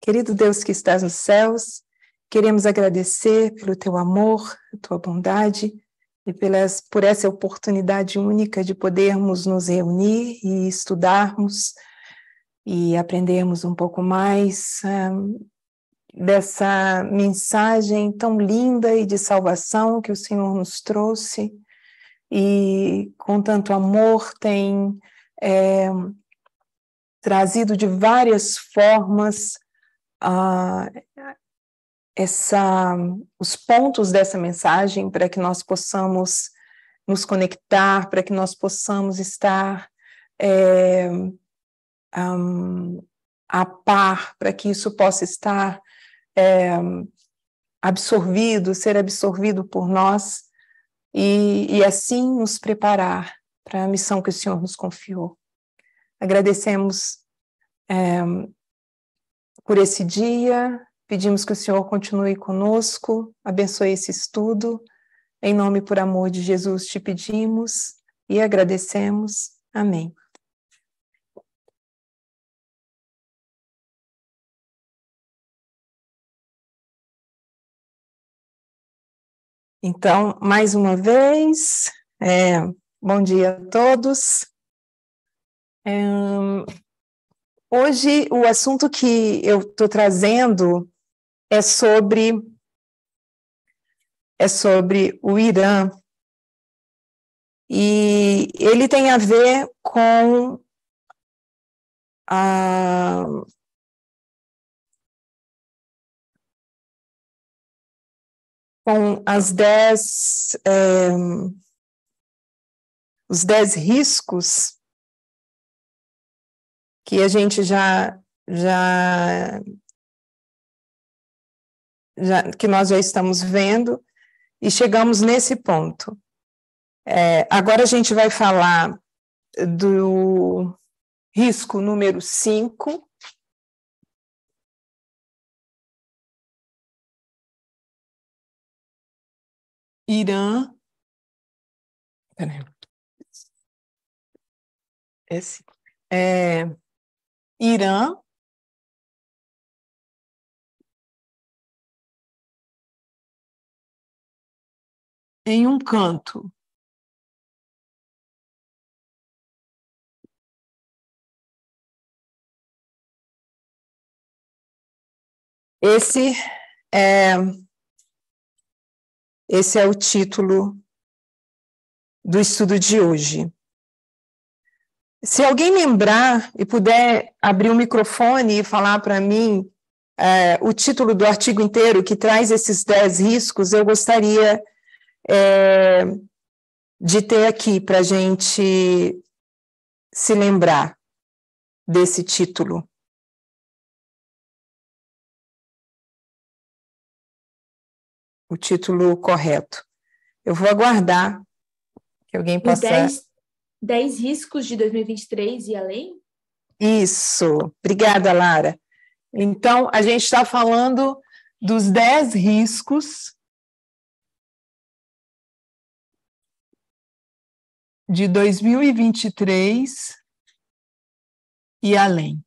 Querido Deus que estás nos céus, queremos agradecer pelo teu amor, a tua bondade e por essa oportunidade única de podermos nos reunir e estudarmos e aprendermos um pouco mais dessa mensagem tão linda e de salvação que o Senhor nos trouxe e com tanto amor tem trazido de várias formas os pontos dessa mensagem para que nós possamos nos conectar, para que nós possamos estar a par, para que isso possa estar ser absorvido por nós e assim nos preparar para a missão que o Senhor nos confiou. Agradecemos por esse dia, pedimos que o Senhor continue conosco, abençoe esse estudo. Em nome e por amor de Jesus te pedimos e agradecemos. Amém. Então, mais uma vez, bom dia a todos. Hoje, o assunto que eu estou trazendo é sobre o Irã, e ele tem a ver com os 10 riscos que a gente que nós já estamos vendo, e chegamos nesse ponto. Agora a gente vai falar do risco número 5, Irã. Irã em um canto. Esse é o título do estudo de hoje. Se alguém lembrar e puder abrir o microfone e falar para mim o título do artigo inteiro que traz esses 10 riscos, eu gostaria de ter aqui para a gente se lembrar desse título. O título correto. Eu vou aguardar que alguém possa... 10 riscos de 2023 e além? Isso. Obrigada, Lara. Então, a gente está falando dos 10 riscos de 2023 e além.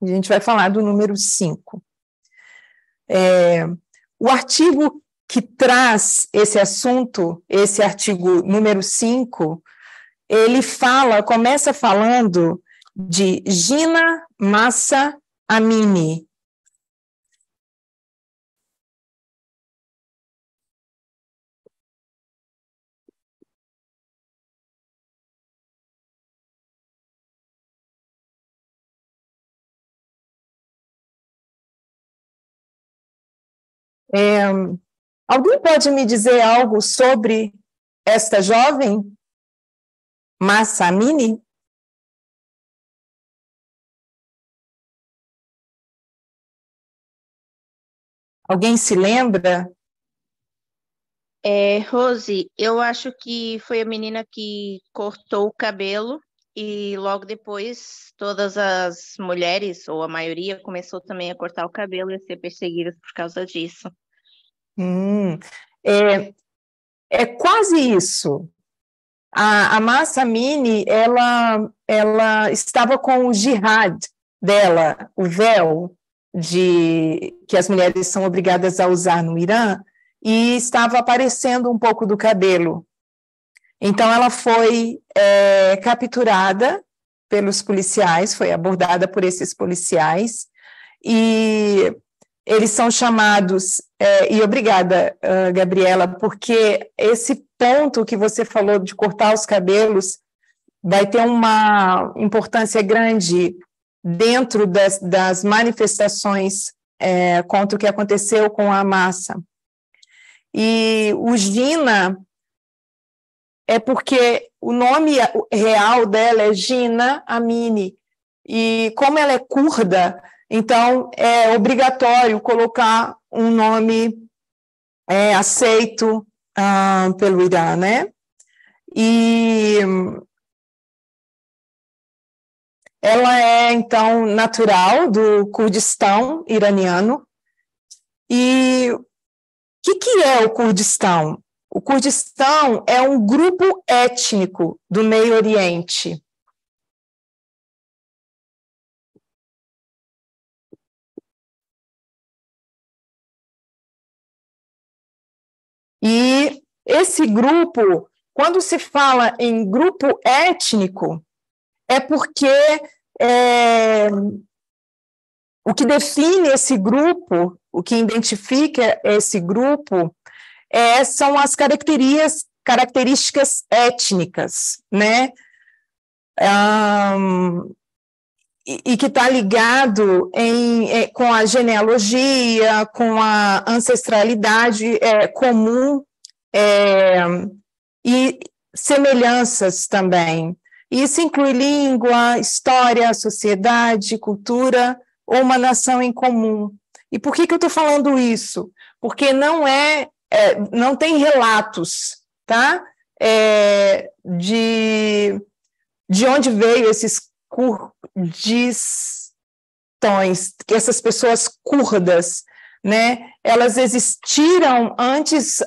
A gente vai falar do número 5. O artigo que traz esse assunto, esse artigo número 5, ele começa falando de Gina Mahsa Amini. Alguém pode me dizer algo sobre esta jovem, Mahsa Amini? Alguém se lembra? Rose, eu acho que foi a menina que cortou o cabelo e logo depois todas as mulheres, ou a maioria, começou também a cortar o cabelo e a ser perseguidas por causa disso. É quase isso. A Mahsa Amini, ela estava com o jihad dela, o véu que as mulheres são obrigadas a usar no Irã, e estava aparecendo um pouco do cabelo. Então, ela foi capturada pelos policiais, foi abordada por esses policiais, e eles são chamados, e obrigada, Gabriela, porque esse ponto que você falou de cortar os cabelos vai ter uma importância grande dentro das manifestações contra o que aconteceu com a Mahsa. E o Gina é porque o nome real dela é Gina Amini, e como ela é curda, então é obrigatório colocar um nome aceito pelo Irã, né? E ela é, então, natural do Kurdistão iraniano. E o que é o Kurdistão? O Kurdistão é um grupo étnico do Meio Oriente. E esse grupo, quando se fala em grupo étnico, é porque o que define esse grupo, o que identifica esse grupo, são as características étnicas, né? E que está ligado com a genealogia, com a ancestralidade comum e semelhanças também. Isso inclui língua, história, sociedade, cultura ou uma nação em comum. E por que eu estou falando isso? Porque não tem relatos, tá? De onde veio esses kurdistões, que essas pessoas curdas, né? Elas existiram antes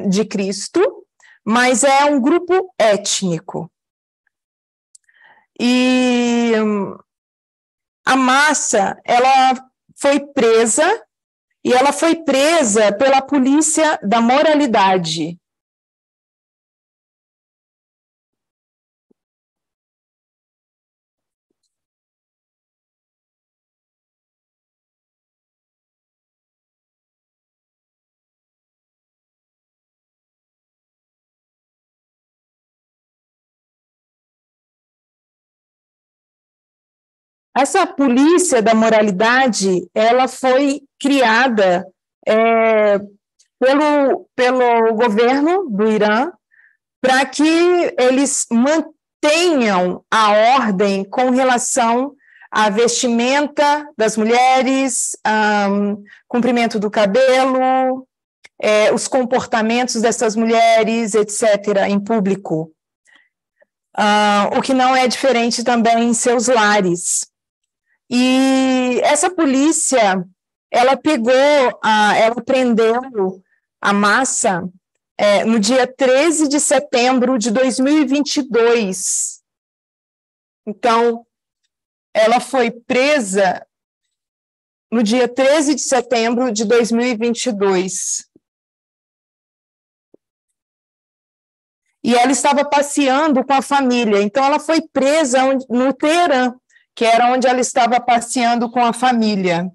de Cristo, mas é um grupo étnico. E a Mahsa, ela foi presa, e ela foi presa pela polícia da moralidade. Essa polícia da moralidade, ela foi criada pelo governo do Irã para que eles mantenham a ordem com relação à vestimenta das mulheres, comprimento do cabelo, os comportamentos dessas mulheres, etc., em público. O que não é diferente também em seus lares. E essa polícia, ela prendeu a Mahsa no dia 13 de setembro de 2022. Então, ela foi presa no dia 13 de setembro de 2022. E ela estava passeando com a família. Então, ela foi presa no Teherã, que era onde ela estava passeando com a família.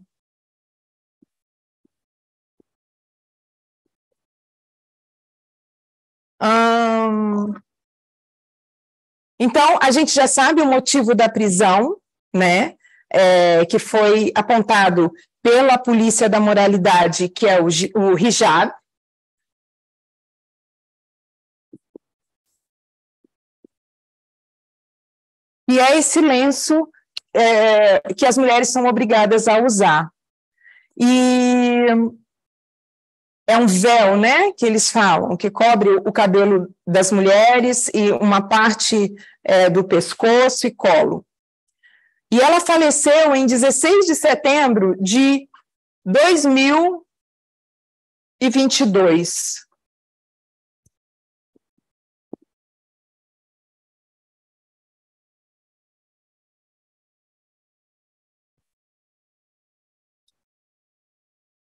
Então, a gente já sabe o motivo da prisão, né? Que foi apontado pela polícia da moralidade, que é o hijab. E é esse lenço que as mulheres são obrigadas a usar. E é um véu, né, que eles falam, que cobre o cabelo das mulheres e uma parte do pescoço e colo. E ela faleceu em 16 de setembro de 2022.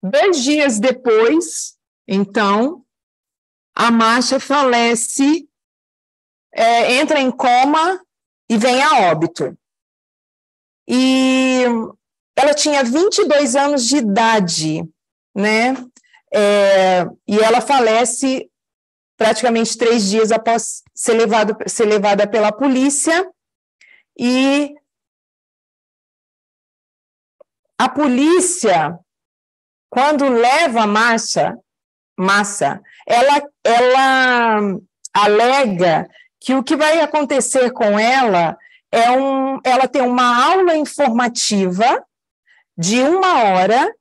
2 dias depois, então, a Masha falece, entra em coma e vem a óbito. E ela tinha 22 anos de idade, né? E ela falece praticamente 3 dias após ser levada pela polícia, e a polícia, quando leva a Massa, ela alega que o que vai acontecer com ela ela tem uma aula informativa de 1 hora,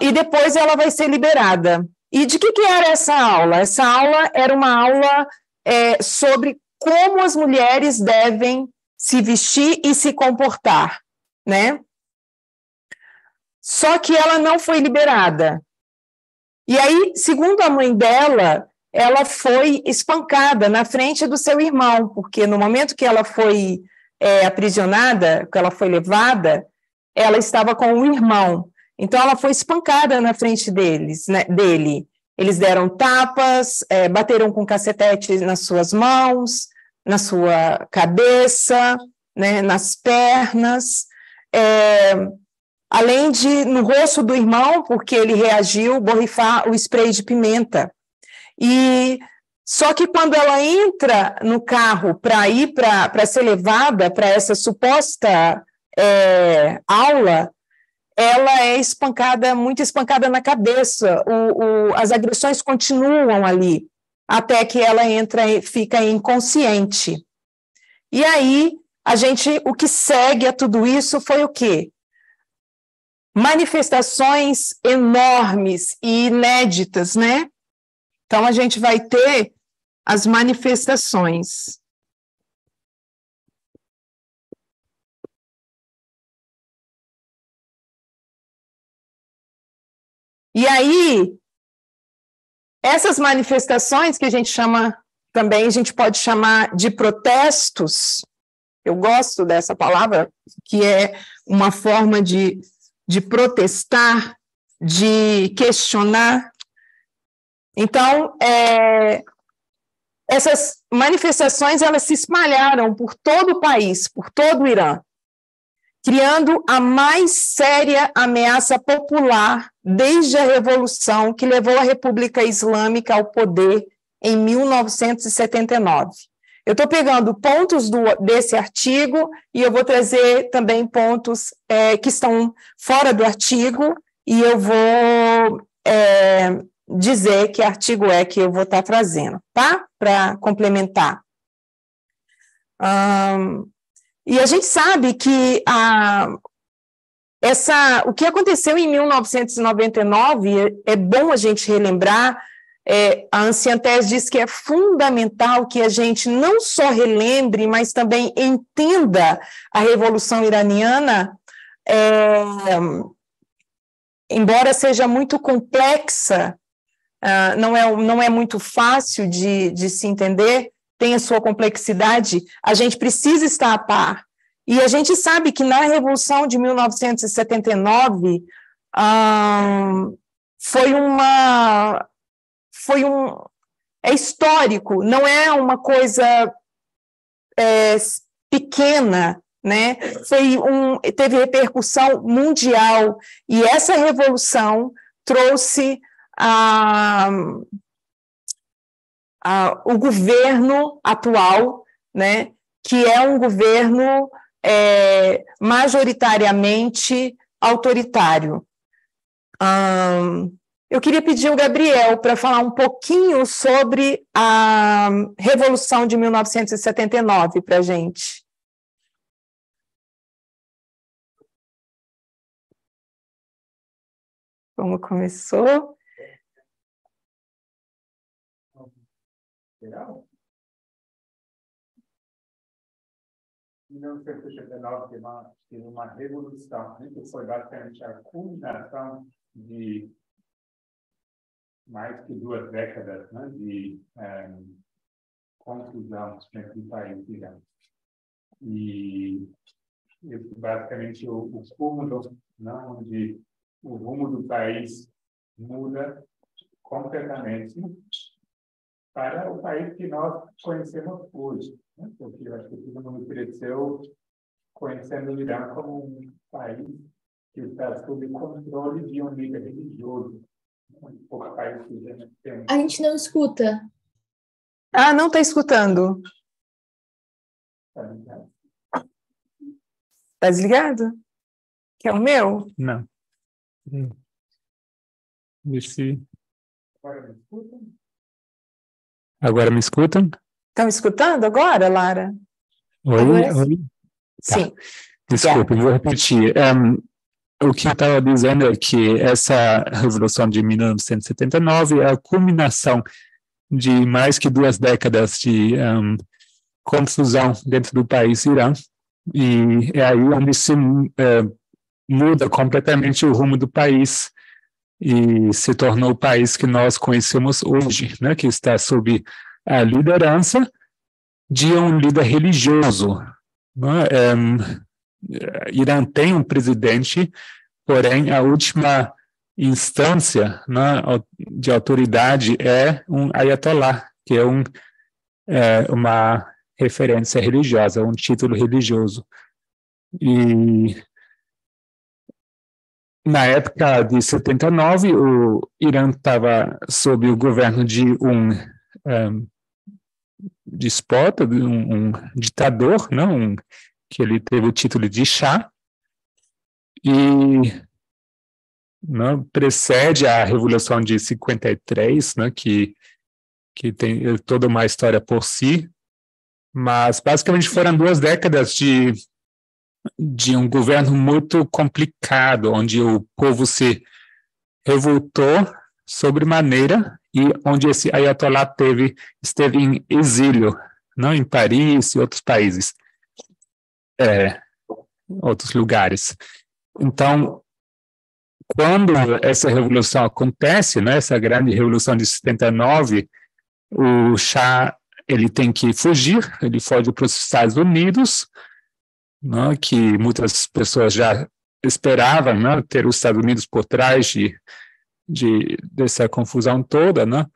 e depois ela vai ser liberada. E de que era essa aula? Essa aula era uma aula sobre como as mulheres devem se vestir e se comportar, né? Só que ela não foi liberada. E aí, segundo a mãe dela, ela foi espancada na frente do seu irmão, porque no momento que ela foi aprisionada, que ela foi levada, ela estava com o irmão. Então, ela foi espancada na frente dele. Eles deram tapas, bateram com cacetete nas suas mãos, na sua cabeça, né, nas pernas, além de, no rosto do irmão, porque ele reagiu, borrifar o spray de pimenta. E só que quando ela entra no carro para ir para ser levada para essa suposta aula, ela é espancada, muito espancada na cabeça. As agressões continuam ali, até que ela fica inconsciente. E aí, o que segue a tudo isso foi o quê? Manifestações enormes e inéditas, né? Então, a gente vai ter as manifestações. E aí, essas manifestações que a gente chama, também a gente pode chamar de protestos, eu gosto dessa palavra, que é uma forma de protestar, de questionar. Então, essas manifestações, elas se espalharam por todo o país, por todo o Irã, criando a mais séria ameaça popular desde a Revolução que levou a República Islâmica ao poder em 1979. Eu estou pegando pontos desse artigo e eu vou trazer também pontos que estão fora do artigo, e eu vou dizer que artigo que eu vou estar trazendo, tá? Para complementar. E a gente sabe que o que aconteceu em 1999, é bom a gente relembrar. A Anciã Tese diz que é fundamental que a gente não só relembre, mas também entenda a Revolução Iraniana, embora seja muito complexa, não é muito fácil de se entender, tem a sua complexidade, a gente precisa estar a par. E a gente sabe que na Revolução de 1979 é histórico, não é uma coisa pequena, né? Teve repercussão mundial, e essa revolução trouxe o governo atual, né? Que é um governo majoritariamente autoritário. Eu queria pedir ao Gabriel para falar um pouquinho sobre a Revolução de 1979 para a gente. Como começou? Em 1979 teve uma revolução, né, que foi basicamente a culminação de mais que 2 décadas, né, de confusão dentro do país, digamos. E basicamente o cúmulo, não, onde o rumo do país muda completamente para o país que nós conhecemos hoje, né? Porque eu acho que todo mundo cresceu conhecendo o Irã como um país que está sob controle de um líder religioso. Poucos países têm. A gente não escuta. Ah, não está escutando. Está desligado? Que é o meu? Não. Agora me escutam? Estão escutando agora, Lara? Oi, Agora oi. Sim. Tá. Desculpe, vou repetir. O que eu estava dizendo é que essa Revolução de 1979 é a culminação de mais que 2 décadas de confusão dentro do país Irã, e é aí onde se muda completamente o rumo do país e se tornou o país que nós conhecemos hoje, né, que está sob a liderança de um líder religioso. Né? Irã tem um presidente, porém a última instância, né, de autoridade é um ayatollah, que é uma referência religiosa, um título religioso. E na época de 79, o Irã estava sob o governo de um despota, um ditador, não, que ele teve o título de Shah, e precede a Revolução de 53, né, que tem toda uma história por si, mas basicamente foram 2 décadas de um governo muito complicado, onde o povo se revoltou sobremaneira e onde esse ayatollah esteve em exílio, não em Paris e outros países, outros lugares. Então, quando essa revolução acontece, né, essa grande revolução de 79, o Shah ele tem que fugir, ele foge para os Estados Unidos, né, que muitas pessoas já esperavam, né, ter os Estados Unidos por trás dessa confusão toda, né?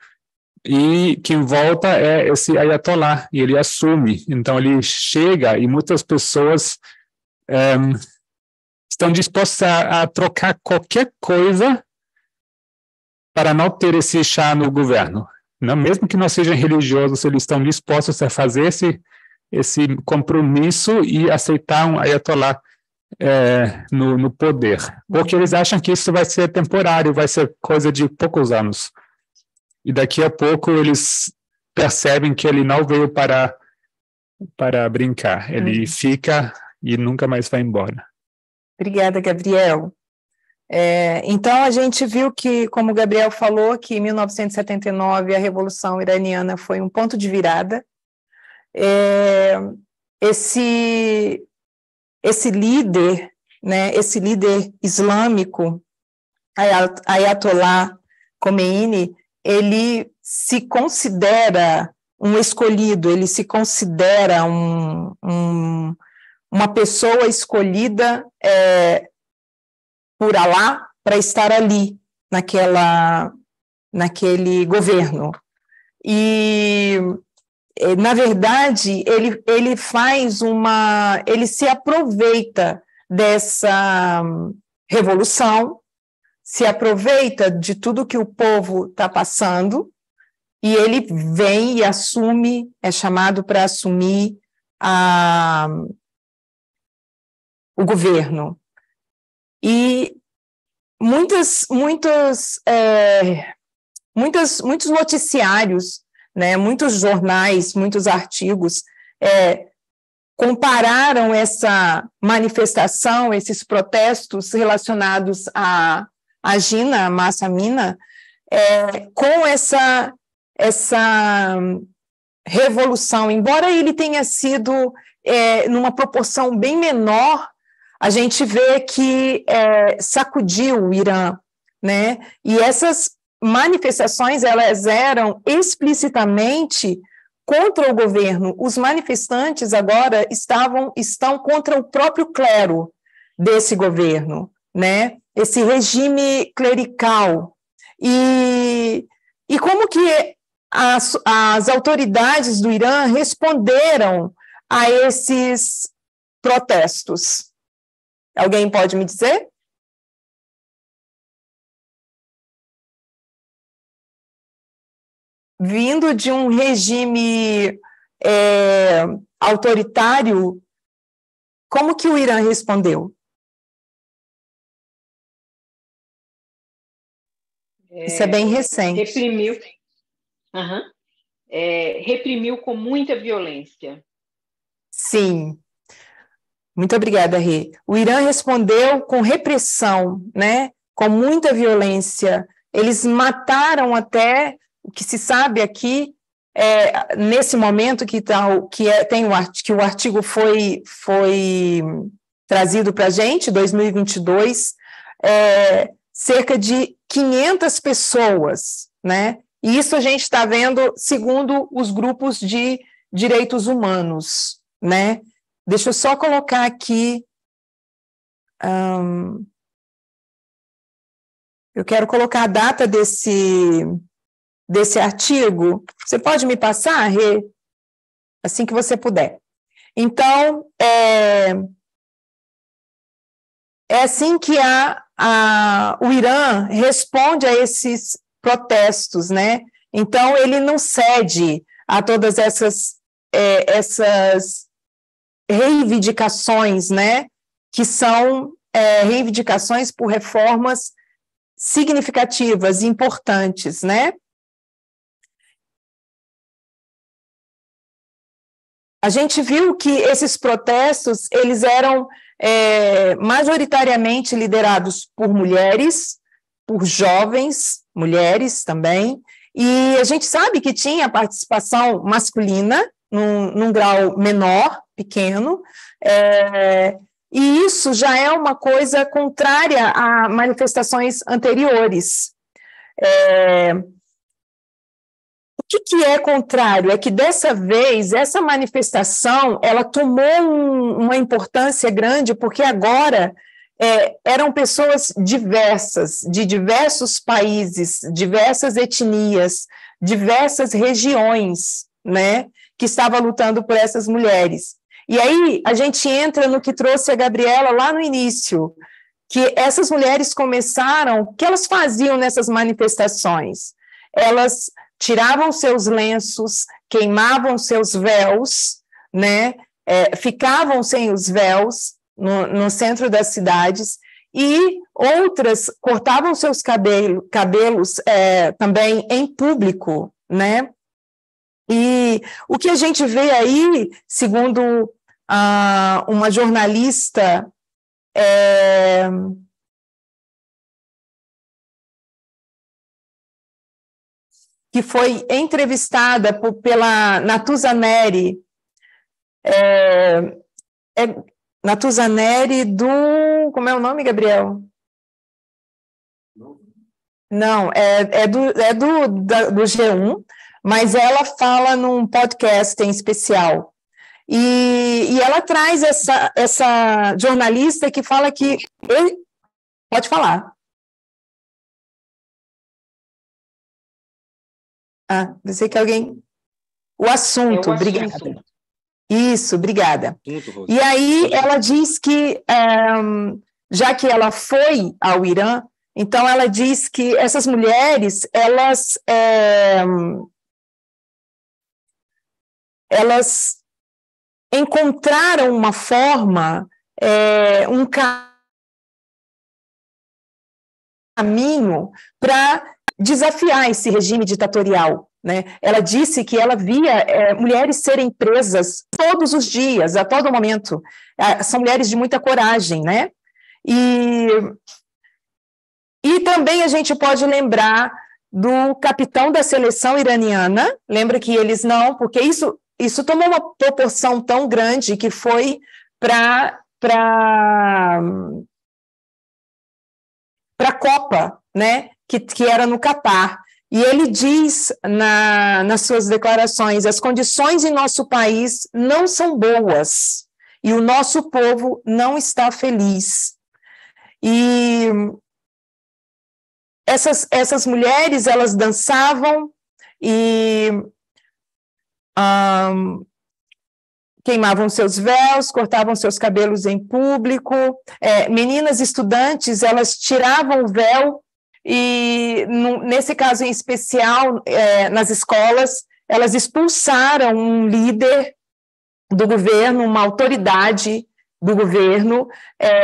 E quem volta é esse ayatollah, e ele assume. Então ele chega e muitas pessoas estão dispostas a trocar qualquer coisa para não ter esse Shah no governo. Não? Mesmo que não sejam religiosos, eles estão dispostos a fazer esse compromisso e aceitar um ayatollah no poder, porque eles acham que isso vai ser temporário, vai ser coisa de poucos anos. E daqui a pouco eles percebem que ele não veio para brincar, ele fica e nunca mais vai embora. Obrigada, Gabriel. Então, a gente viu que, como o Gabriel falou, que em 1979 a Revolução Iraniana foi um ponto de virada. Esse líder, né, esse líder islâmico, Ayatollah Khomeini, ele se considera um escolhido, ele se considera uma pessoa escolhida por Alá para estar ali, naquele governo. E, na verdade, ele se aproveita dessa revolução, se aproveita de tudo que o povo está passando, e ele vem e assume, é chamado para assumir o governo. E muitos noticiários, né, muitos jornais, muitos artigos compararam essa manifestação, esses protestos relacionados à Jina, a Mahsa Amini, com essa revolução. Embora ele tenha sido numa proporção bem menor, a gente vê que sacudiu o Irã, né? E essas manifestações, elas eram explicitamente contra o governo. Os manifestantes agora estão contra o próprio clero desse governo, né? esse regime clerical. E como que as autoridades do Irã responderam a esses protestos? Alguém pode me dizer? Vindo de um regime autoritário, como que o Irã respondeu? Isso é bem recente. Reprimiu. Reprimiu com muita violência. Sim. Muito obrigada, Rê. O Irã respondeu com repressão, né? Com muita violência. Eles mataram até, o que se sabe aqui, nesse momento que o artigo foi trazido para a gente, 2022, cerca de 500 pessoas, né? E isso a gente está vendo segundo os grupos de direitos humanos, né? Deixa eu só colocar aqui. Eu quero colocar a data desse artigo. Você pode me passar, Rê? Assim que você puder. Então, é assim que o Irã responde a esses protestos, né? Então, ele não cede a todas essas reivindicações, né? Que são reivindicações por reformas significativas, importantes, né? A gente viu que esses protestos, eles eram majoritariamente liderados por mulheres, por jovens mulheres também, e a gente sabe que tinha participação masculina num grau menor, pequeno, e isso já é uma coisa contrária a manifestações anteriores. O que é contrário? É que dessa vez, essa manifestação, ela tomou uma importância grande, porque agora eram pessoas diversas, de diversos países, diversas etnias, diversas regiões, né, que estavam lutando por essas mulheres. E aí a gente entra no que trouxe a Gabriela lá no início, que essas mulheres começaram, o que elas faziam nessas manifestações? Elas tiravam seus lenços, queimavam seus véus, né? Ficavam sem os véus no centro das cidades, e outras cortavam seus cabelos também em público, né? E o que a gente vê aí, segundo uma jornalista que foi entrevistada pela Natuza Neri, Natuza Neri como é o nome, Gabriel? Não, do G1, mas ela fala num podcast em especial. E ela traz essa jornalista que fala que... Pode falar. Você que alguém... O assunto, obrigada. Isso, obrigada. E aí ela diz que, já que ela foi ao Irã, então ela diz que essas mulheres, elas encontraram uma forma, um caminho para desafiar esse regime ditatorial, né? Ela disse que ela via mulheres serem presas todos os dias, a todo momento. São mulheres de muita coragem, né? E também a gente pode lembrar do capitão da seleção iraniana. Lembra que eles não, porque isso tomou uma proporção tão grande que foi para a Copa, né? Que era no Catar. E ele diz nas suas declarações: as condições em nosso país não são boas e o nosso povo não está feliz. E essas mulheres, elas dançavam e queimavam seus véus, cortavam seus cabelos em público. Meninas estudantes, elas tiravam o véu e, nesse caso em especial, nas escolas, elas expulsaram um líder do governo, uma autoridade do governo,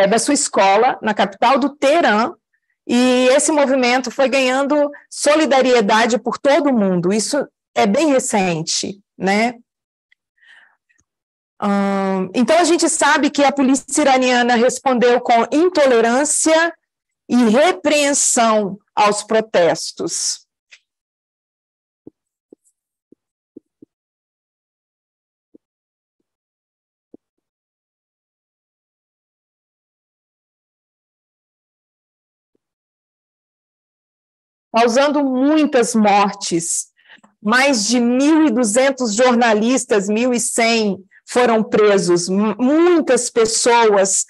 da sua escola, na capital do Teherã, e esse movimento foi ganhando solidariedade por todo o mundo. Isso é bem recente, né? Então, a gente sabe que a polícia iraniana respondeu com intolerância e repreensão aos protestos. Causando muitas mortes. Mais de 1.200 jornalistas, 1.100 foram presos, muitas pessoas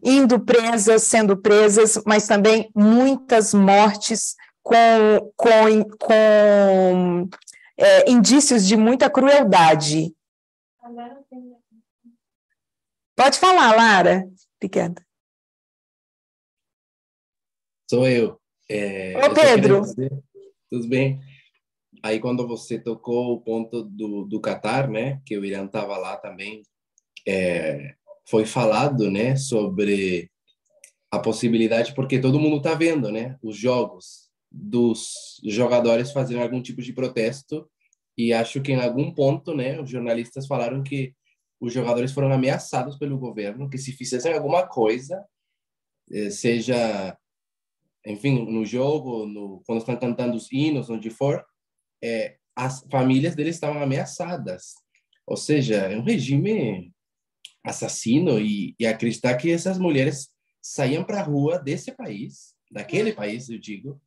indo presas, sendo presas, mas também muitas mortes com indícios de muita crueldade. Pode falar, Lara. Obrigada. Sou eu. Ô, Pedro. Tudo bem? Aí, quando você tocou o ponto do Catar, né, que o Irã estava lá também, foi falado, né, sobre a possibilidade, porque todo mundo está vendo, né, os jogos dos jogadores fazendo algum tipo de protesto, e acho que em algum ponto, né, os jornalistas falaram que os jogadores foram ameaçados pelo governo, que se fizessem alguma coisa, seja, enfim, no jogo, quando estão cantando os hinos, onde for, as famílias deles estavam ameaçadas. Ou seja, é um regime assassino, e acreditar que essas mulheres saíam para a rua desse país, daquele país, eu digo,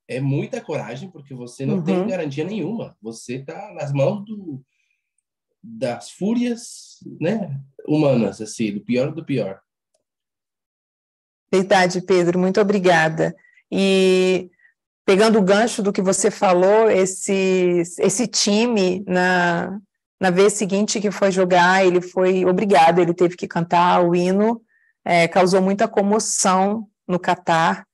é muita coragem, porque você não tem garantia nenhuma. Você está nas mãos das fúrias, né, humanas, assim, do pior do pior. Verdade, Pedro, muito obrigada. E pegando o gancho do que você falou, esse time, na vez seguinte que foi jogar, ele foi obrigado, ele teve que cantar o hino, causou muita comoção no Catar,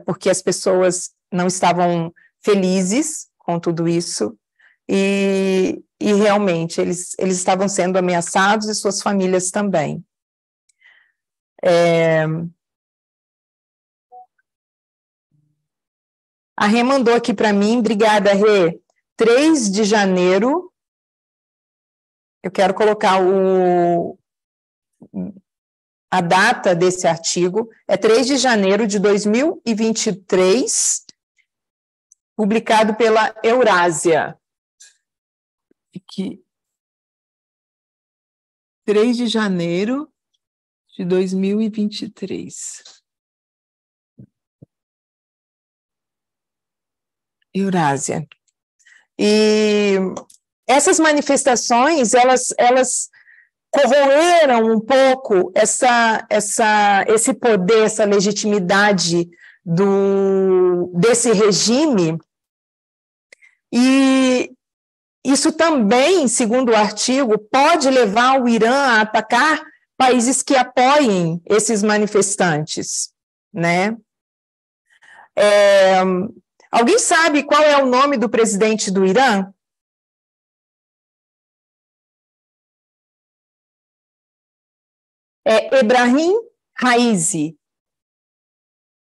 porque as pessoas não estavam felizes com tudo isso, e realmente eles estavam sendo ameaçados e suas famílias também. A Rê mandou aqui para mim, obrigada, Rê, 3 de janeiro, eu quero colocar a data desse artigo, é 3 de janeiro de 2023, publicado pela Eurásia. Aqui. 3 de janeiro de 2023. Eurásia. E essas manifestações, elas corroeram um pouco esse poder, essa legitimidade desse regime, e isso também, segundo o artigo, pode levar o Irã a atacar países que apoiem esses manifestantes, né? Alguém sabe qual é o nome do presidente do Irã? Ebrahim Raisi.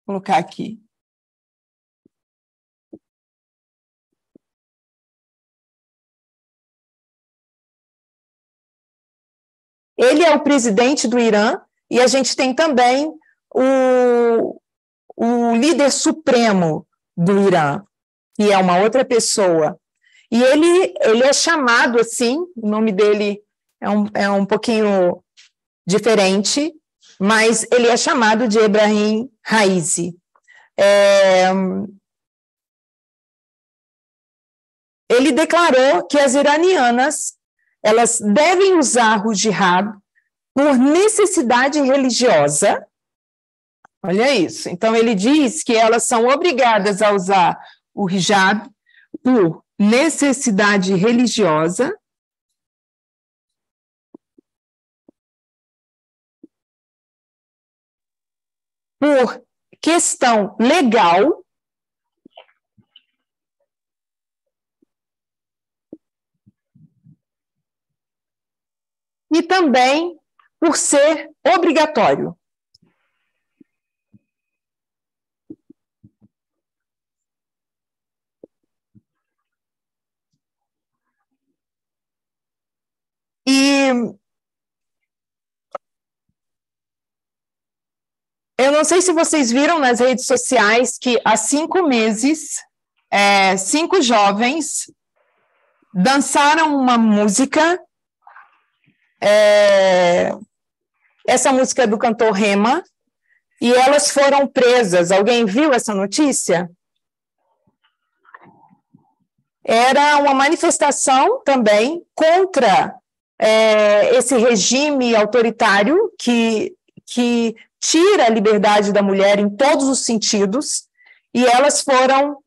Vou colocar aqui. Ele é o presidente do Irã, e a gente tem também o líder supremo do Irã, que é uma outra pessoa. E ele é chamado assim, o nome dele é um pouquinho diferente, mas ele é chamado de Ebrahim Raisi. Ele declarou que as iranianas elas devem usar o jihad por necessidade religiosa, Olha isso. Então, ele diz que elas são obrigadas a usar o hijab por necessidade religiosa, por questão legal, e também por ser obrigatório. E eu não sei se vocês viram nas redes sociais que há 5 meses, 5 jovens dançaram uma música, essa música é do cantor Rema, e elas foram presas. Alguém viu essa notícia? Era uma manifestação também contra esse regime autoritário que tira a liberdade da mulher em todos os sentidos, e elas foram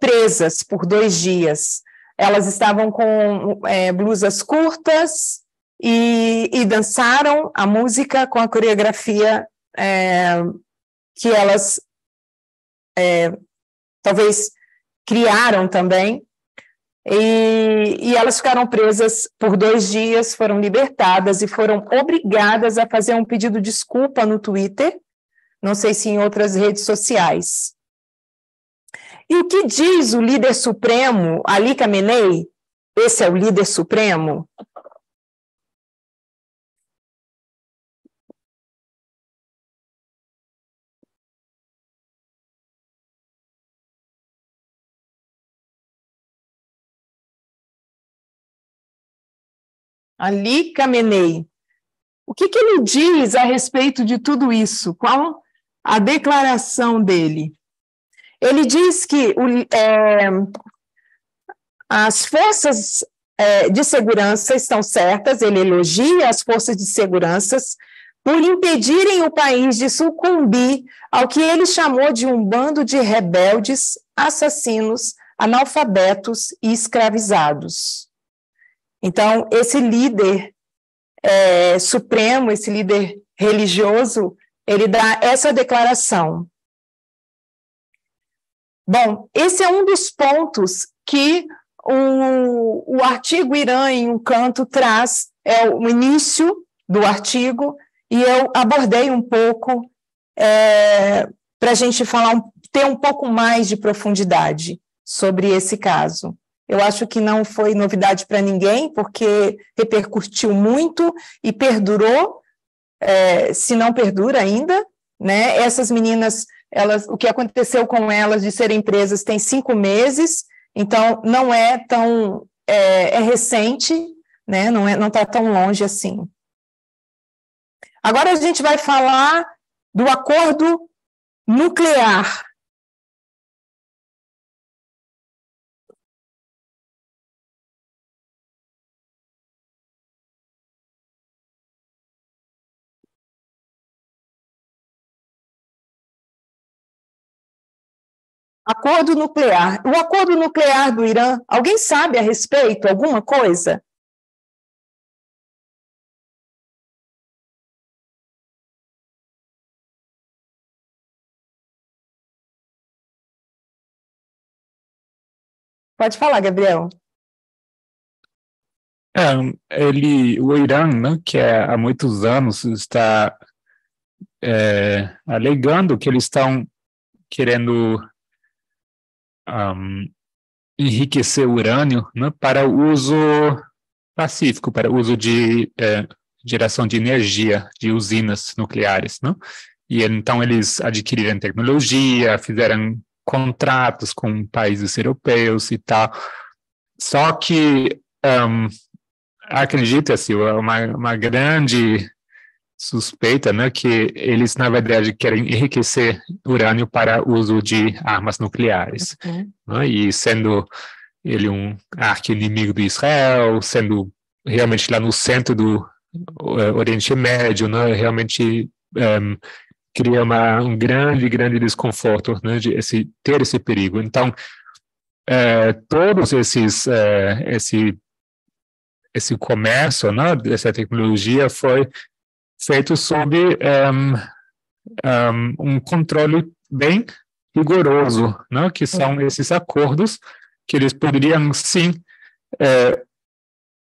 presas por 2 dias. Elas estavam com blusas curtas e dançaram a música com a coreografia que elas talvez criaram também, e elas ficaram presas por 2 dias, foram libertadas e foram obrigadas a fazer um pedido de desculpa no Twitter, não sei se em outras redes sociais. E o que diz o líder supremo, Ali Khamenei? Esse é o líder supremo? Ali Khamenei. O que ele diz a respeito de tudo isso? Qual a declaração dele? Ele diz que as forças de segurança estão certas, ele elogia as forças de segurança por impedirem o país de sucumbir ao que ele chamou de um bando de rebeldes, assassinos, analfabetos e escravizados. Então, esse líder supremo, esse líder religioso, ele dá essa declaração. Bom, esse é um dos pontos que o artigo Irã em um canto traz, é o início do artigo, e eu abordei um pouco para a gente ter um pouco mais de profundidade sobre esse caso. Eu acho que não foi novidade para ninguém, porque repercutiu muito e perdurou, se não perdura ainda, né? Essas meninas, o que aconteceu com elas de serem presas tem 5 meses, então não é tão recente, né? Não está tão longe assim. Agora a gente vai falar do acordo nuclear. Acordo nuclear. O acordo nuclear do Irã, alguém sabe a respeito alguma coisa? Pode falar, Gabriel. O Irã, né, que há muitos anos está alegando que eles estão querendo enriquecer o urânio, né, para o uso pacífico, para o uso de geração de energia de usinas nucleares, né? E então eles adquiriram tecnologia, fizeram contratos com países europeus e tal. Só que acredita-se uma grande suspeita, né, que eles, na verdade, querem enriquecer urânio para uso de armas nucleares. Né, e sendo ele um arqui-inimigo do Israel, sendo realmente lá no centro do Oriente Médio, né, realmente cria um grande desconforto, né, de ter esse perigo. Então, todos esse comércio, né, dessa tecnologia foi feito sob um controle bem rigoroso, né, que são esses acordos que eles poderiam, sim,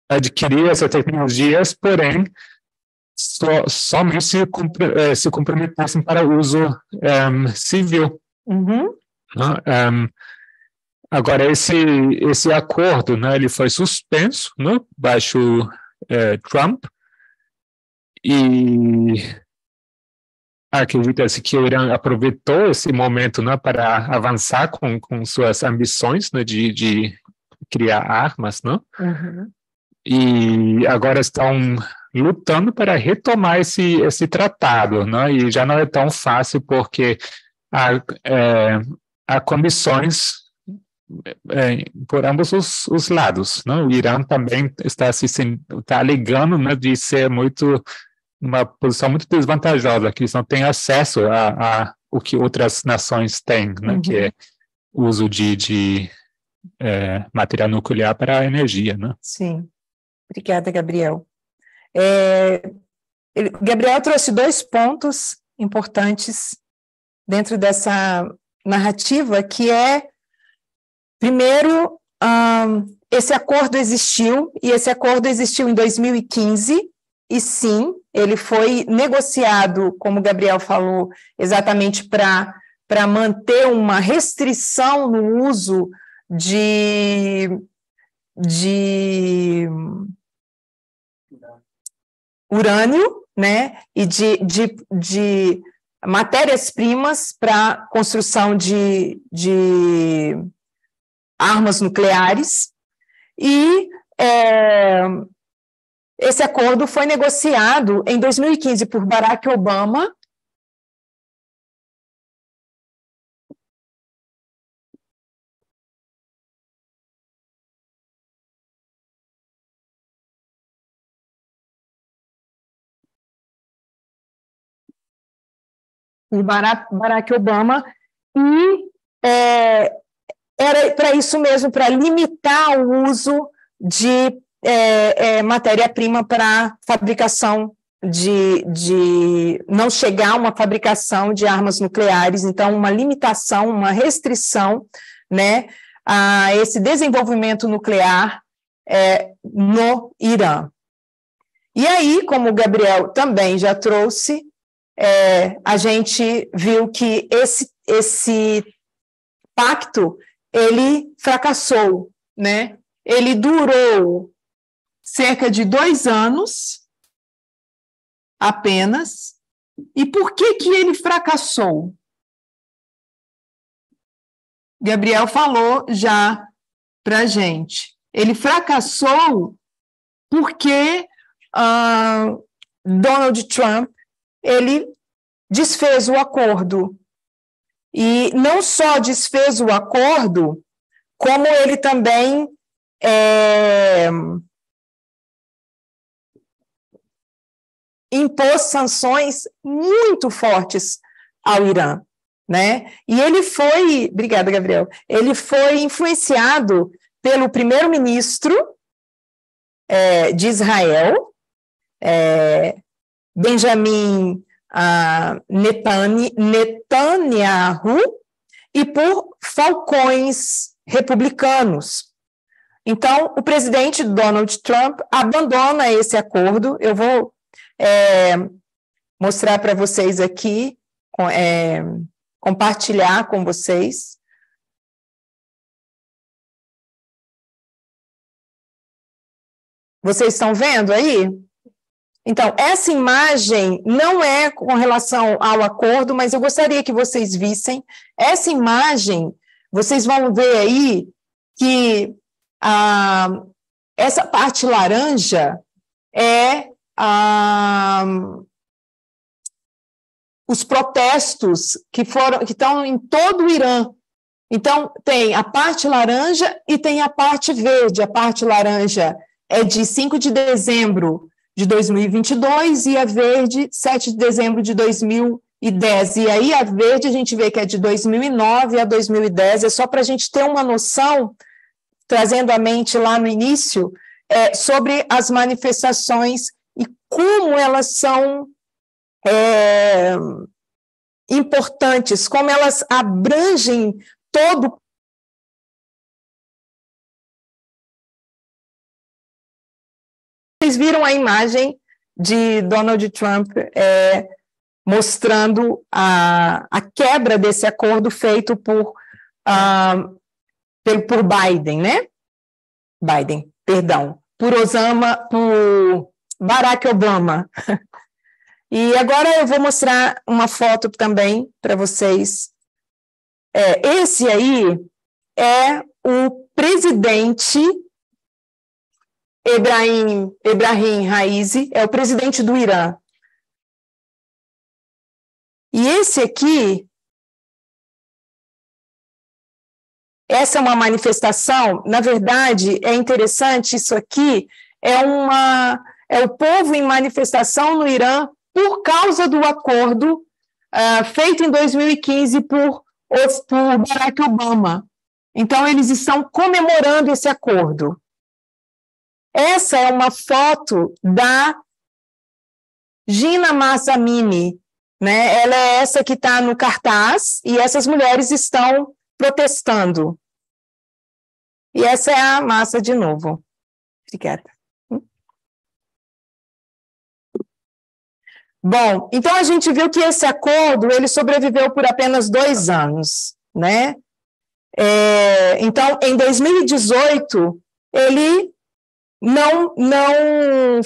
adquirir essas tecnologias, porém, somente se comprometessem para uso civil. Uhum. Né? Agora, esse acordo, né, ele foi suspenso, né, baixo Trump, e acredita-se que o Irã aproveitou esse momento, né, para avançar com suas ambições, né, de criar armas, né? Uhum. E agora estão lutando para retomar esse tratado, né? E já não é tão fácil porque há condições por ambos os lados, né? O Irã também está alegando, né, de ser uma posição muito desvantajosa, que eles não têm acesso a o que outras nações têm, né? Que é o uso de material nuclear para a energia, né? Sim. Obrigada, Gabriel. Gabriel trouxe 2 pontos importantes dentro dessa narrativa, que é, primeiro, esse acordo existiu, e esse acordo existiu em 2015, e sim, ele foi negociado, como o Gabriel falou, exatamente para manter uma restrição no uso de urânio, né, e de matérias-primas para construção de armas nucleares, e esse acordo foi negociado em 2015 por Barack Obama, Barack Obama, e era para isso mesmo, para limitar o uso de matéria-prima para fabricação de não chegar a uma fabricação de armas nucleares, então uma limitação, uma restrição, né, a esse desenvolvimento nuclear no Irã. E aí, como o Gabriel também já trouxe, a gente viu que esse pacto, ele fracassou, né? Ele durou cerca de 2 anos apenas. E por que ele fracassou? Gabriel falou já para a gente. Ele fracassou porque Donald Trump, ele desfez o acordo. E não só desfez o acordo, como ele também impôs sanções muito fortes ao Irã, né? E ele foi, obrigada, Gabriel, ele foi influenciado pelo primeiro-ministro de Israel, Benjamin Netanyahu, e por falcões republicanos. Então, o presidente Donald Trump abandona esse acordo. Eu vou mostrar para vocês aqui, compartilhar com vocês. Vocês estão vendo aí? Então, essa imagem não é com relação ao acordo, mas eu gostaria que vocês vissem. Essa imagem, vocês vão ver aí que essa parte laranja é os protestos que estão em todo o Irã. Então, tem a parte laranja e tem a parte verde. A parte laranja é de 5 de dezembro de 2022 e a verde, 7 de dezembro de 2021. 2010. E aí a verde a gente vê que é de 2009 a 2010, é só para a gente ter uma noção, trazendo à mente lá no início, sobre as manifestações e como elas são importantes, como elas abrangem todo. Vocês viram a imagem de Donald Trump mostrando a quebra desse acordo feito por Biden, né? Biden, perdão, por Barack Obama. E agora eu vou mostrar uma foto também para vocês. Esse aí é o presidente Ebrahim Raisi, é o presidente do Irã. E esse aqui, essa é uma manifestação, na verdade, é interessante, isso aqui é o povo em manifestação no Irã por causa do acordo feito em 2015 por Barack Obama. Então, eles estão comemorando esse acordo. Essa é uma foto da Gina Mahsa Amini, né? Ela é essa que está no cartaz, e essas mulheres estão protestando. E essa é a Massa de novo. Obrigada. Bom, então a gente viu que esse acordo, ele sobreviveu por apenas 2 anos, né? Então, em 2018, ele não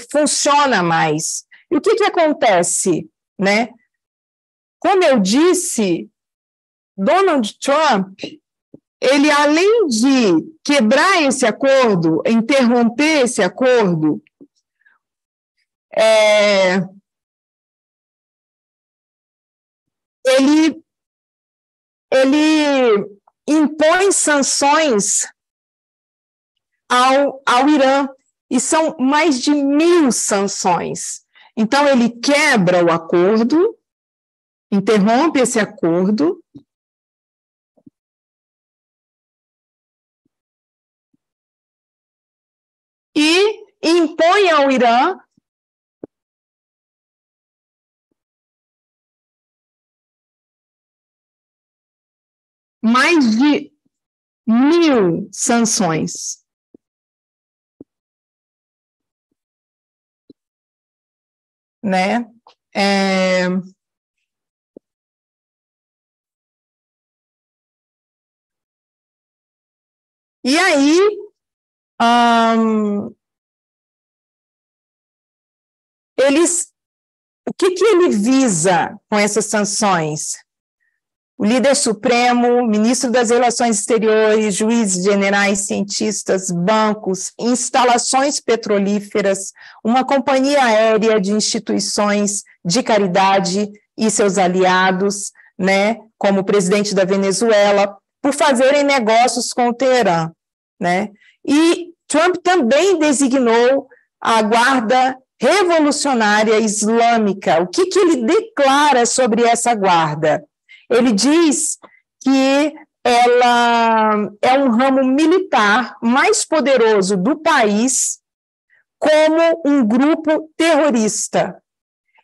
funciona mais. E o que acontece, né? Como eu disse, Donald Trump, ele, além de quebrar esse acordo, interromper esse acordo, ele impõe sanções ao Irã, e são mais de 1.000 sanções. Então, ele quebra o acordo, interrompe esse acordo, e impõe ao Irã mais de 1.000 sanções. Né? E aí, o que ele visa com essas sanções? O líder supremo, ministro das Relações Exteriores, juízes generais, cientistas, bancos, instalações petrolíferas, uma companhia aérea de instituições de caridade e seus aliados, né, como o presidente da Venezuela, por fazerem negócios com o Teherã, né? E Trump também designou a Guarda Revolucionária Islâmica. O que ele declara sobre essa guarda? Ele diz que ela é um ramo militar mais poderoso do país como um grupo terrorista.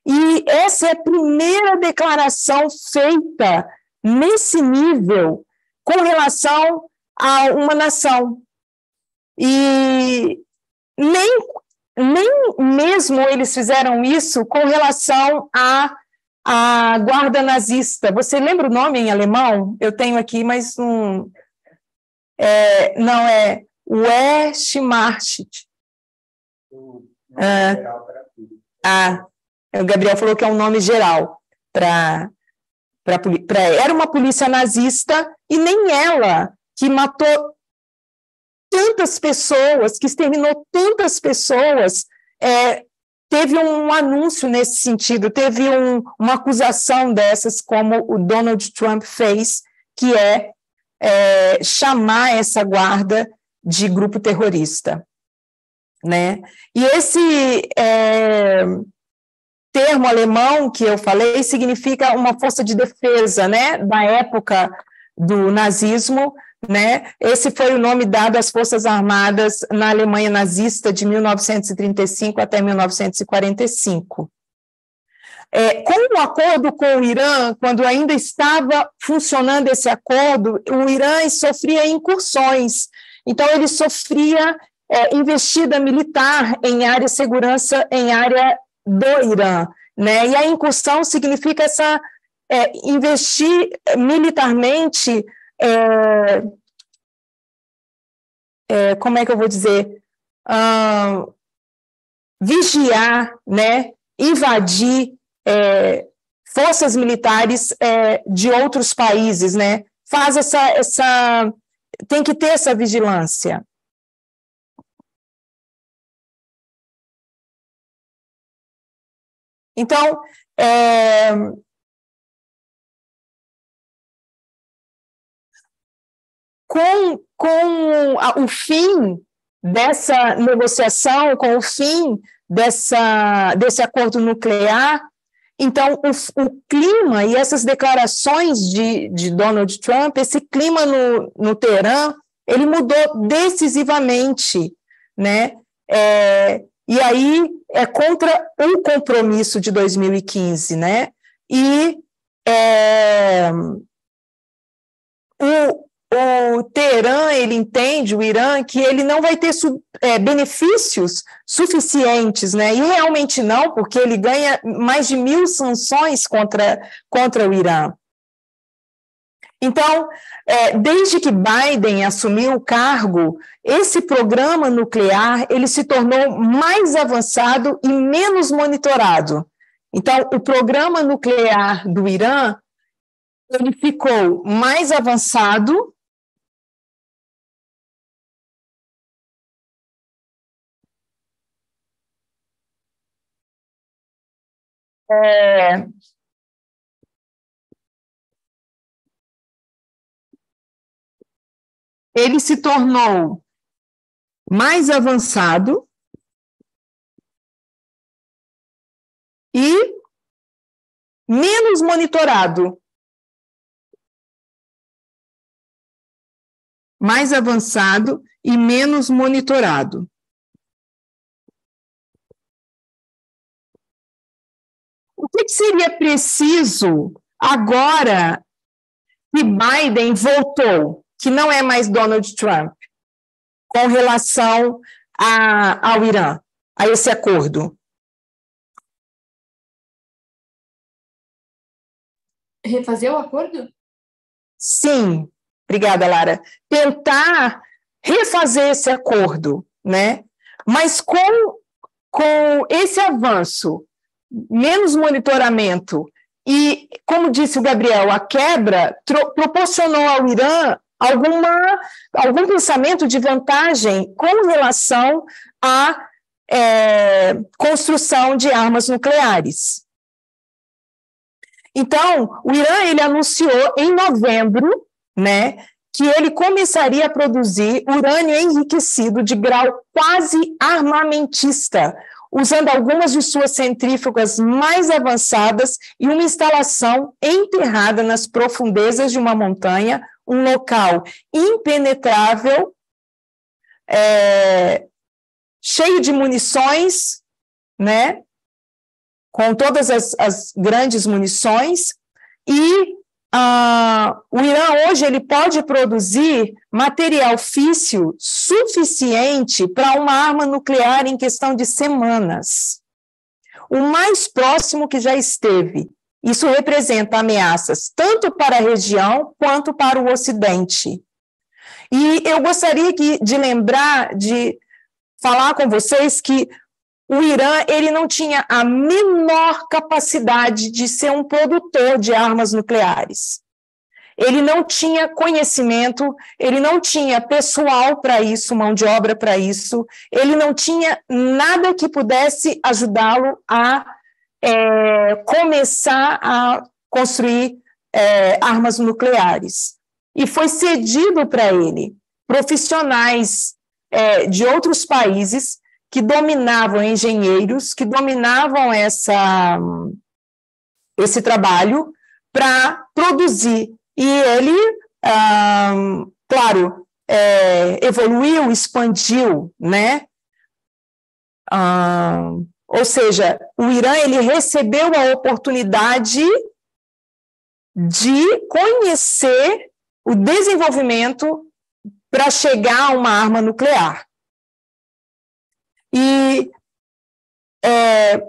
E essa é a primeira declaração feita nesse nível com relação a uma nação. E nem mesmo eles fizeram isso com relação à guarda nazista. Você lembra o nome em alemão? Eu tenho aqui, mas não é Wehrmacht. O Gabriel falou que é um nome geral era uma polícia nazista, e nem ela, que matou tantas pessoas, que exterminou tantas pessoas, teve um anúncio nesse sentido, teve uma acusação dessas, como o Donald Trump fez, que é chamar essa guarda de grupo terrorista, né? E esse termo alemão que eu falei significa uma força de defesa, né, da época do nazismo, né? Esse foi o nome dado às Forças Armadas na Alemanha nazista de 1935 até 1945. Com o acordo com o Irã, quando ainda estava funcionando esse acordo, o Irã sofria incursões, então ele sofria investida militar em área de segurança, em área do Irã, né? E a incursão significa investir militarmente, como é que eu vou dizer, vigiar, né? Invadir forças militares de outros países, né? Tem que ter essa vigilância. Então, com o fim dessa negociação, com o fim desse acordo nuclear, então o clima e essas declarações de Donald Trump, esse clima no Teherã, ele mudou decisivamente, né? E aí é contra o compromisso de 2015, né? E o Teherã, ele entende, o Irã, que ele não vai ter benefícios suficientes, né? E realmente não, porque ele ganha mais de 1.000 sanções contra o Irã. Então, desde que Biden assumiu o cargo, esse programa nuclear ele se tornou mais avançado e menos monitorado. Então, o programa nuclear do Irã ele ficou mais avançado ele se tornou mais avançado e menos monitorado. Mais avançado e menos monitorado. O que seria preciso agora que Biden voltou, que não é mais Donald Trump, com relação ao Irã, a esse acordo? Refazer o acordo? Sim, obrigada, Lara. Tentar refazer esse acordo, né? Mas com esse avanço, menos monitoramento e, como disse o Gabriel, a quebra proporcionou ao Irã algum pensamento de vantagem com relação à construção de armas nucleares. Então, o Irã ele anunciou em novembro, né, que ele começaria a produzir urânio enriquecido de grau quase armamentista, usando algumas de suas centrífugas mais avançadas e uma instalação enterrada nas profundezas de uma montanha, um local impenetrável, cheio de munições, né, com todas as grandes munições, e o Irã hoje ele pode produzir material físsil suficiente para uma arma nuclear em questão de semanas. O mais próximo que já esteve. Isso representa ameaças tanto para a região quanto para o Ocidente. E eu gostaria de lembrar, de falar com vocês que o Irã ele não tinha a menor capacidade de ser um produtor de armas nucleares. Ele não tinha conhecimento, ele não tinha pessoal para isso, mão de obra para isso, ele não tinha nada que pudesse ajudá-lo a começar a construir armas nucleares. E foi cedido para ele profissionais de outros países que dominavam, engenheiros, que dominavam esse trabalho para produzir. E ele, claro, evoluiu, expandiu, né? Ou seja, o Irã ele recebeu a oportunidade de conhecer o desenvolvimento para chegar a uma arma nuclear. E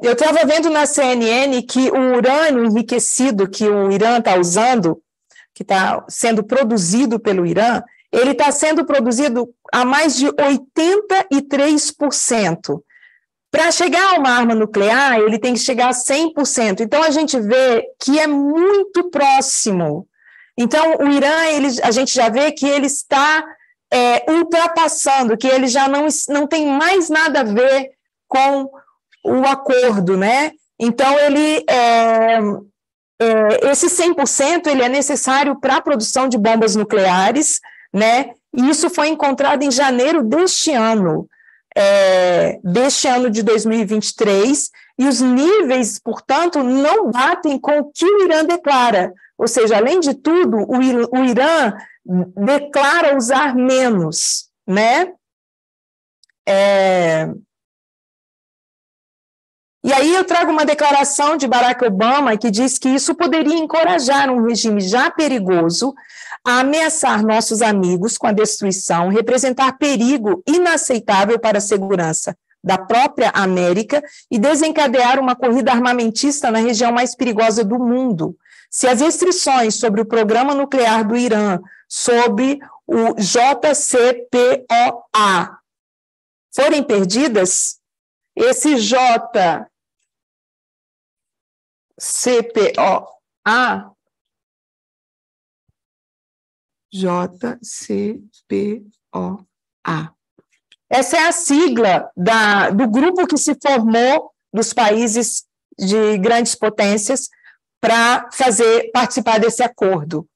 eu estava vendo na CNN que o urânio enriquecido que o Irã está usando, que está sendo produzido pelo Irã, ele está sendo produzido a mais de 83%. Para chegar a uma arma nuclear, ele tem que chegar a 100%. Então, a gente vê que é muito próximo. Então, o Irã, a gente já vê que ele está ultrapassando, que ele já não tem mais nada a ver com o acordo, né? Então, esse 100% ele é necessário para a produção de bombas nucleares, né? E isso foi encontrado em janeiro deste ano de 2023, e os níveis, portanto, não batem com o que o Irã declara. Ou seja, além de tudo, o Irã declara usar menos, né? E aí eu trago uma declaração de Barack Obama que diz que isso poderia encorajar um regime já perigoso a ameaçar nossos amigos com a destruição, representar perigo inaceitável para a segurança da própria América e desencadear uma corrida armamentista na região mais perigosa do mundo. Se as restrições sobre o programa nuclear do Irã, sobre o JCPOA, forem perdidas, esse JCPOA essa é a sigla do grupo que se formou dos países de grandes potências para participar desse acordo.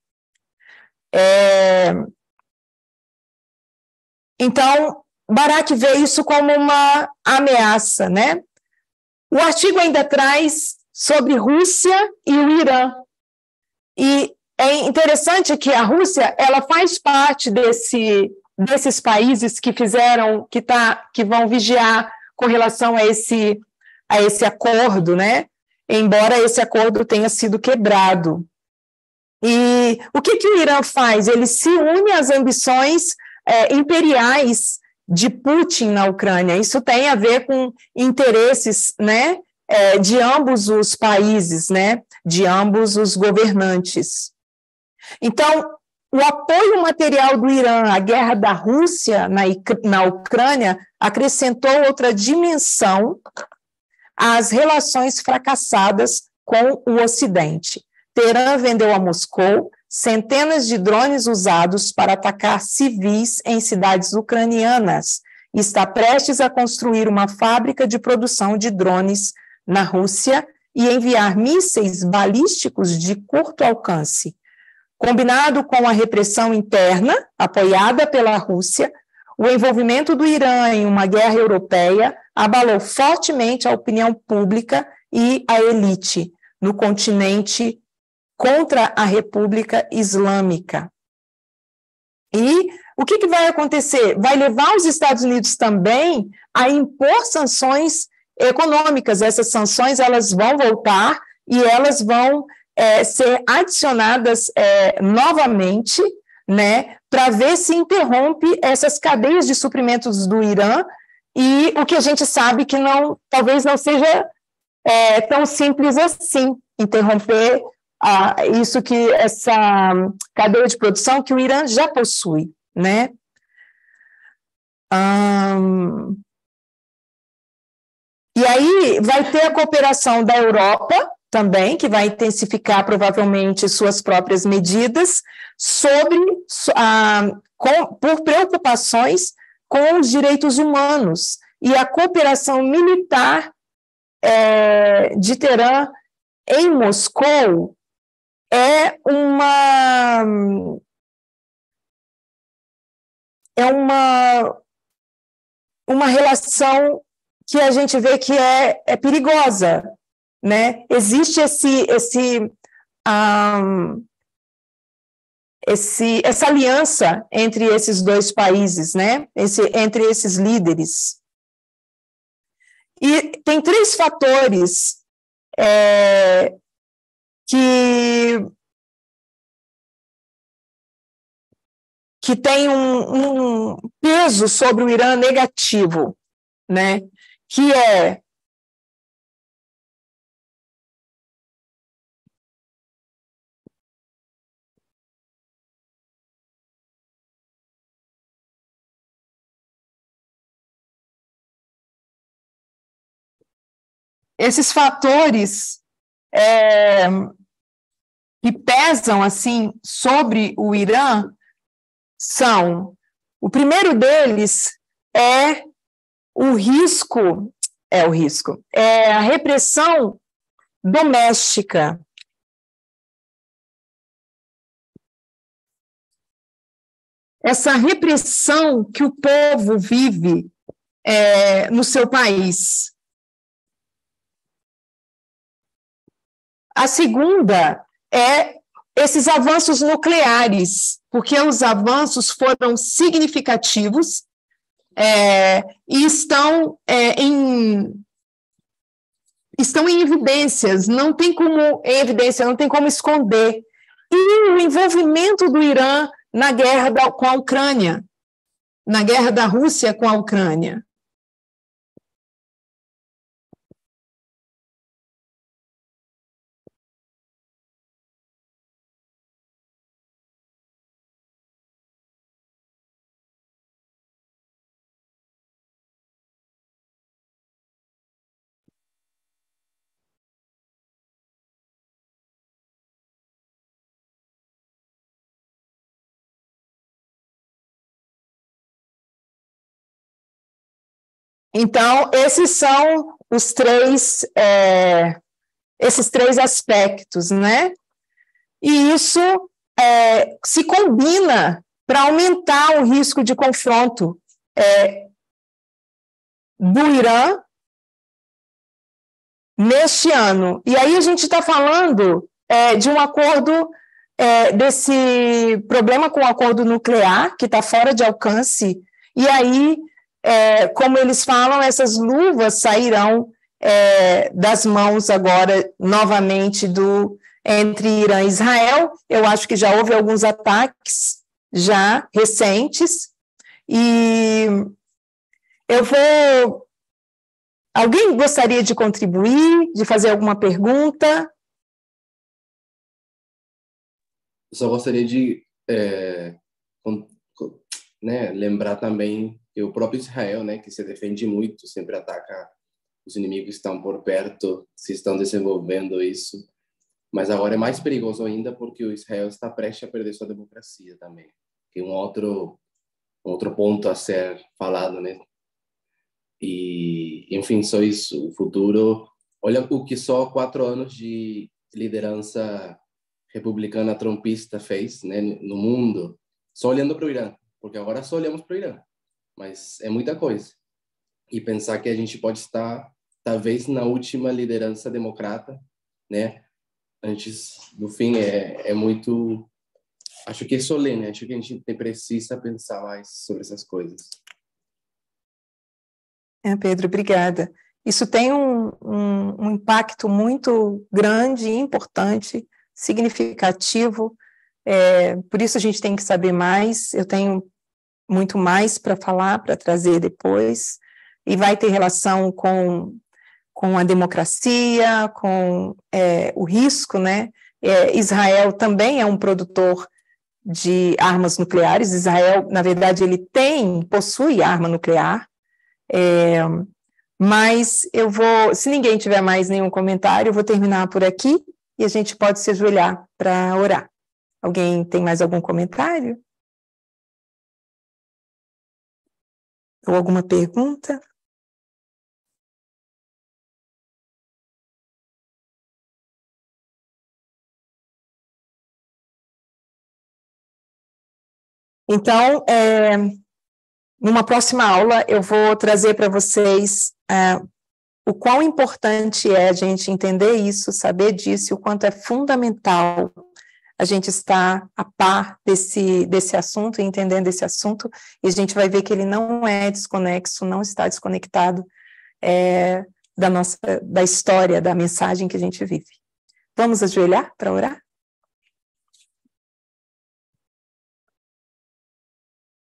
Então, Barack vê isso como uma ameaça, né? O artigo ainda traz sobre Rússia e o Irã. E é interessante que a Rússia ela faz parte desses países que vão vigiar com relação a esse acordo, né? Embora esse acordo tenha sido quebrado. E o que o Irã faz? Ele se une às ambições imperiais de Putin na Ucrânia. Isso tem a ver com interesses, né, de ambos os países, né, de ambos os governantes. Então, o apoio material do Irã à guerra da Rússia na Ucrânia acrescentou outra dimensão às relações fracassadas com o Ocidente. Teherã vendeu a Moscou centenas de drones usados para atacar civis em cidades ucranianas e está prestes a construir uma fábrica de produção de drones na Rússia e enviar mísseis balísticos de curto alcance. Combinado com a repressão interna, apoiada pela Rússia, o envolvimento do Irã em uma guerra europeia abalou fortemente a opinião pública e a elite no continente contra a República Islâmica. E o que vai acontecer? Vai levar os Estados Unidos também a impor sanções econômicas. Essas sanções elas vão voltar e elas vão ser adicionadas novamente, né, para ver se interrompe essas cadeias de suprimentos do Irã, e o que a gente sabe que talvez não seja tão simples assim, interromper essa cadeia de produção que o Irã já possui, né? E aí vai ter a cooperação da Europa também, que vai intensificar provavelmente suas próprias medidas por preocupações com os direitos humanos. E a cooperação militar de Teherã em Moscou é uma relação que a gente vê que é perigosa, né? Existe essa aliança entre esses dois países, né? Entre esses líderes. E tem 3 fatores que tem um peso sobre o Irã negativo, né? Que é esses fatores que pesam assim sobre o Irã são, o primeiro deles é a repressão doméstica. Essa repressão que o povo vive no seu país. A segunda é esses avanços nucleares, porque os avanços foram significativos e estão em evidências, não tem como esconder. E o envolvimento do Irã na guerra com a Ucrânia, na guerra da Rússia com a Ucrânia. Então, esses são esses três aspectos, né? E isso se combina para aumentar o risco de confronto do Irã neste ano. E aí a gente está falando de um acordo, desse problema com o acordo nuclear, que está fora de alcance, e aí, como eles falam, essas luvas sairão das mãos agora, novamente, entre Irã e Israel. Eu acho que já houve alguns ataques, já recentes, e eu vou... Alguém gostaria de contribuir, de fazer alguma pergunta? Eu só gostaria de lembrar também que o próprio Israel, né, que se defende muito, sempre ataca os inimigos que estão por perto, se estão desenvolvendo isso. Mas agora é mais perigoso ainda porque o Israel está prestes a perder sua democracia também. Que é um outro ponto a ser falado, né? E, enfim, só isso. O futuro... Olha o que só 4 anos de liderança republicana trumpista fez, né, no mundo, só olhando para o Irã. Porque agora só olhamos para o Irã. Mas é muita coisa. E pensar que a gente pode estar, talvez, na última liderança democrata, né? Antes do fim, é muito... Acho que é solene, acho que a gente precisa pensar mais sobre essas coisas. Pedro, obrigada. Isso tem um impacto muito grande, importante, significativo, por isso a gente tem que saber mais. Eu tenho muito mais para falar, para trazer depois, e vai ter relação com a democracia, com o risco, né? Israel também é um produtor de armas nucleares. Israel, na verdade, ele possui arma nuclear, mas eu vou, se ninguém tiver mais nenhum comentário, eu vou terminar por aqui e a gente pode se ajoelhar para orar. Alguém tem mais algum comentário? Ou alguma pergunta? Então, numa próxima aula, eu vou trazer para vocês o quão importante é a gente entender isso, saber disso, e o quanto é fundamental a gente estar a par desse assunto, entendendo esse assunto, e a gente vai ver que ele não é desconexo, não está desconectado da história, da mensagem que a gente vive. Vamos ajoelhar para orar?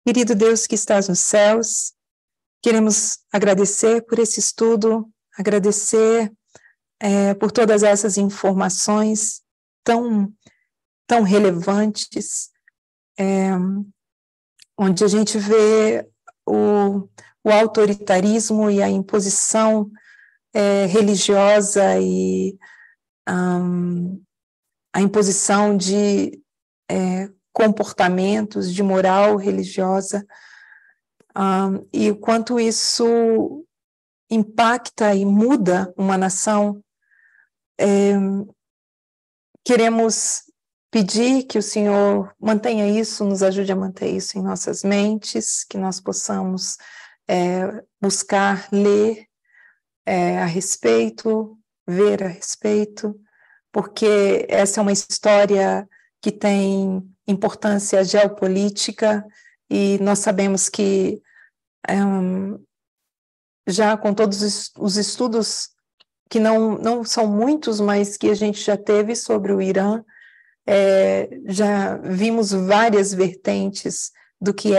Querido Deus que estás nos céus, queremos agradecer por esse estudo, agradecer por todas essas informações tão relevantes, onde a gente vê o autoritarismo e a imposição religiosa e a imposição de comportamentos, de moral religiosa, e o quanto isso impacta e muda uma nação. Queremos pedir que o Senhor mantenha isso, nos ajude a manter isso em nossas mentes, que nós possamos buscar ler a respeito, ver a respeito, porque essa é uma história que tem importância geopolítica, e nós sabemos que já com todos os estudos, que não são muitos, mas que a gente já teve sobre o Irã, já vimos várias vertentes do que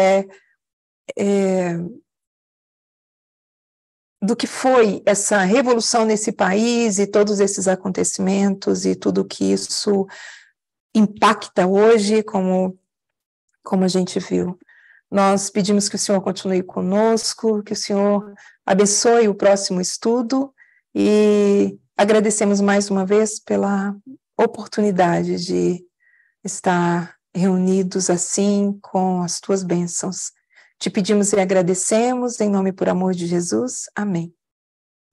do que foi essa revolução nesse país, e todos esses acontecimentos, e tudo que isso impacta hoje, como a gente viu. Nós pedimos que o Senhor continue conosco, que o Senhor abençoe o próximo estudo, e agradecemos mais uma vez pela oportunidade de estar reunidos assim com as tuas bênçãos. Te pedimos e agradecemos, em nome e por amor de Jesus. Amém.